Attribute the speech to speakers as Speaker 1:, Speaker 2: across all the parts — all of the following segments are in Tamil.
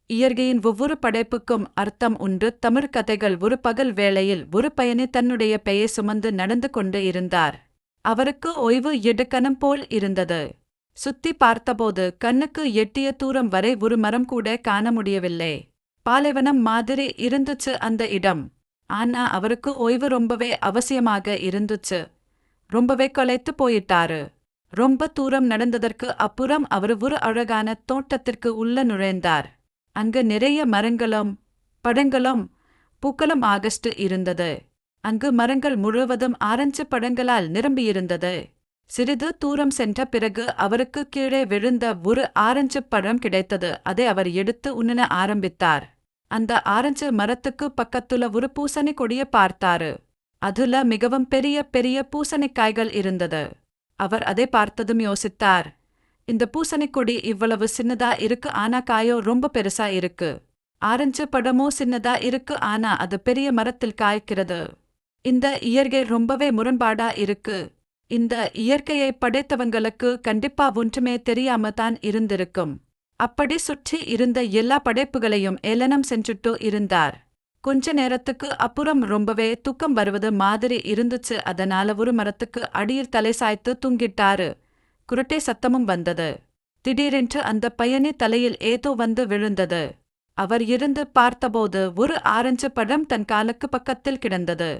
Speaker 1: இயற்கையின் ஒவ்வொரு படைப்புக்கும் அர்த்தம் உண்டு. தமிழ் கதைகள். ஒரு பகல் வேளையில் ஒரு பயணி தன்னுடைய பெயை சுமந்து நடந்து கொண்டு இருந்தார். அவருக்கு ஓய்வு எடுக்கணும் போல் இருந்தது. சுத்தி பார்த்தபோது கண்ணுக்கு எட்டிய தூரம் வரை ஒரு மரம் கூட காண முடியவில்லை. பாலைவனம் மாதிரி இருந்துச்சு அந்த இடம். ஆனா அவருக்கு ஓய்வு ரொம்பவே அவசியமாக இருந்துச்சு. ரொம்பவே களைத்து போயிட்டாரு. ரொம்ப தூரம் நடந்ததற்கு அப்புறம் அவர் ஒரு அழகான தோட்டத்திற்கு உள்ள நுழைந்தார். அங்கு நிறைய மரங்களும் பழங்களும் பூக்களும் ஆகஸ்ட் இருந்தது. அங்கு மரங்கள் முழுவதும் ஆரஞ்சு பழங்களால் நிரம்பியிருந்தது. சிறிது தூரம் சென்ற பிறகு அவருக்கு கீழே விழுந்த ஒரு ஆரஞ்சு பழம் கிடைத்தது. அதை அவர் எடுத்து உண்ண ஆரம்பித்தார். அந்த ஆரஞ்சு மரத்துக்கு பக்கத்துல ஒரு பூசணி கொடிய பார்த்தாரு. அதுல மிகவும் பெரிய பெரிய பூசணிக்காய்கள் இருந்தது. அவர் அதை பார்த்ததும் யோசித்தார், இந்த பூசணிக்கொடி இவ்வளவு சின்னதா இருக்கு, ஆனா காயோ ரொம்ப பெருசா இருக்கு. ஆரஞ்சு பழமோ சின்னதா இருக்கு, ஆனா அது பெரிய மரத்தில் காய்க்கிறது. இந்த இயற்கை ரொம்பவே முரண்பாடா இருக்கு. இந்த இயற்கையை படைத்தவங்களுக்கு கண்டிப்பா ஒன்றுமே தெரியாம தான் இருந்திருக்கும். அப்படி சுற்றி இருந்த எல்லா படைப்புகளையும் ஏளனம் செஞ்சுட்டு இருந்தார். கொஞ்ச நேரத்துக்கு அப்புறம் ரொம்பவே தூக்கம் வருவது மாதிரி இருந்துச்சு. அதனால ஒரு மரத்துக்கு அடியில் தலை சாய்த்து தூங்கிட்டாரு. குருட்டை சத்தமும் வந்தது. திடீரென்று அந்த பயணி தலையில் ஏதோ வந்து விழுந்தது. அவர் இருந்து பார்த்தபோது ஒரு ஆரஞ்சு பழம் தன் காலுக்கு பக்கத்தில் கிடந்தது.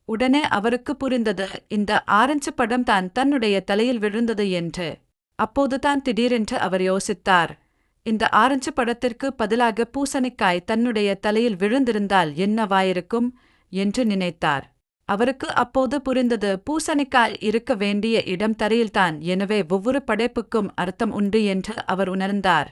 Speaker 1: உடனே அவருக்கு புரிந்தது, இந்த ஆரஞ்சு பழம் தான் தன்னுடைய தலையில் விழுந்தது என்று. அப்போதுதான் திடீரென்று அவர் யோசித்தார், இந்த ஆரஞ்சு பழத்திற்கு பதிலாக பூசணிக்காய் தன்னுடைய தலையில் விழுந்திருந்தால் என்னவாயிருக்கும் என்று நினைத்தார். அவருக்கு அப்போது புரிந்தது, பூசணிக்காய் இருக்க வேண்டிய இடம் தரையில்தான். எனவே ஒவ்வொரு படைப்புக்கும் அர்த்தம் உண்டு என்று அவர் உணர்ந்தார்.